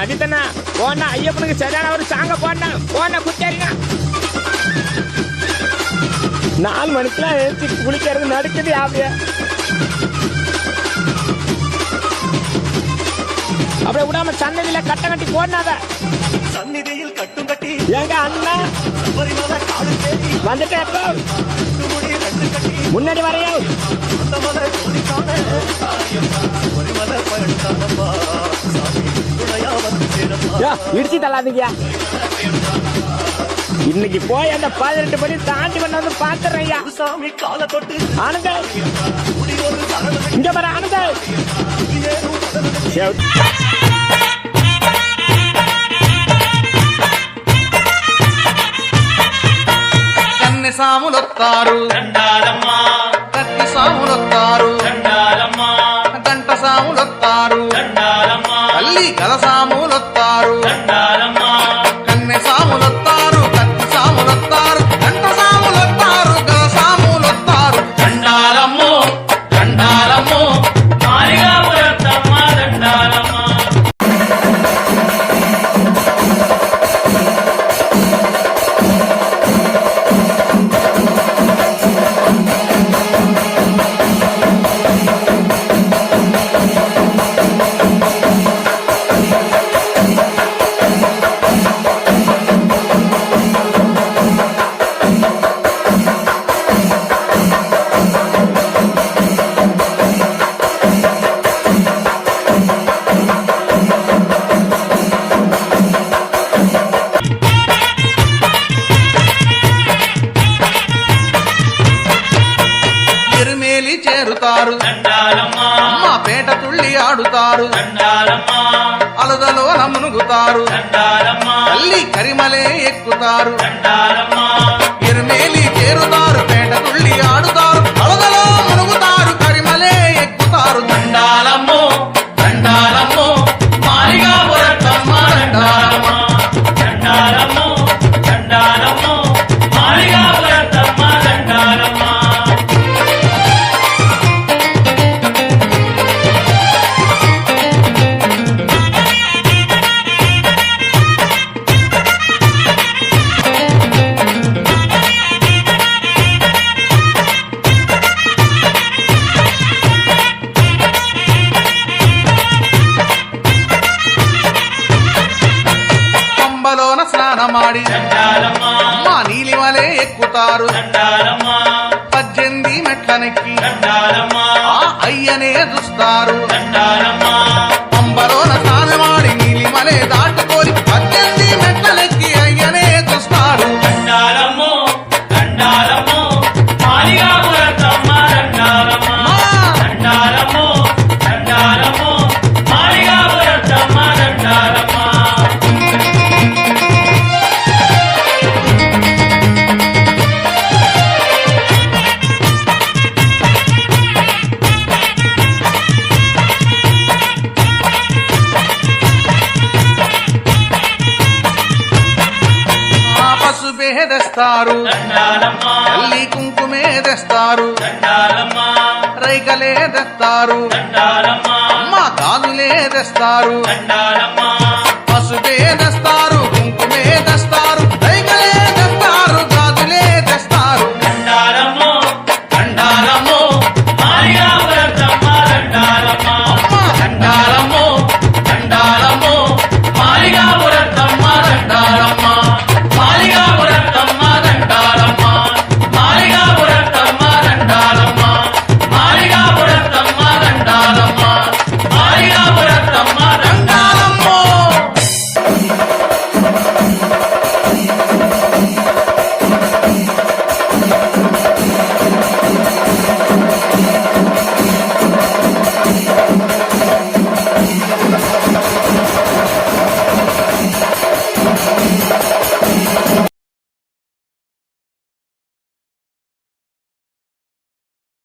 அதுதானே போனா ஐயப்பனுக்கு சரியான ஒரு சாங்க போனா போன குச்சாரினா 4 மணிக்கெல்லாம் ஏற்றி குளிக்கிறது நடக்குது அப்படியே அப்படியே விடாம சன்னதியில கட்ட கட்டி போனாத சந்நிதியில் கட்டும் கட்டி எங்க அண்ணா வந்துட்டேன் முன்னாடி வரையா இடிச்சு தள்ளாதீங்க இன்னைக்கு போய் அந்த 18 மணி தாண்டி பண்ண வந்து பாத்துறேன் சாமி கால தொட்டு ஆனந்த இங்க வர ஆனந்த కన్నె సాములొత్తారు కత్తి సాములొత్తారు గంట సాములొత్తారు తల్లి కల సాములొత్తారు కన్నె సాములొత్తారు కత్తి సాములొత్తారు గంట సాములొత్తారు గల సాములొత్తారు దండాలమ్మో దండాలమ్మో మారిగా పురత్తమ్మ దండాలమ్మ ఎరుమేలి చేరుతారు అమ్మ పేట తుళ్ళి ఆడుతారు అలదలో మునుగుతారు తల్లి కరిమలే ఎక్కుతారు ఎరుమేలి చేరుతారు పేట తుళ్ళి ఆడుతారు అలదలో మునుగుతారు కరిమలే ఎక్కుతారు దండాలమ్మో దండాలమ్మో మారిగా పురత్తమ్మ దండాలమ్మ దండాలమ్మో దండాలమ్మో మారిగా పురత్తమ్మ దండాలమ్మ పంబలోన స్నానమాడి అమ్మ నీలిమలే ఎక్కుతారు 18 మెట్లనెక్కి ఆ అయ్యనే చూస్తారు పంబలోన స్నానమాడి నీలిమలే దాటుకొని 18 మెట్లనెక్కి అయ్యనే చూస్తారు దండాలమ్మో దండాలమ్మో మారిగా పురత్తమ్మ దండాలమ్మ దండాలమ్మో దండాలమ్మో మారిగా పురత్తమ్మ దండాలమ్మ ఆ పసుపే తెస్తారు దండాలమ్మ తల్లి కుంకుమే తెస్తారు దండాలమ్మ రైకలే తెస్తారు దండాలమ్మ అమ్మ గాజులే తెస్తారు దండాలమ్మ పసుపే తెస్తారు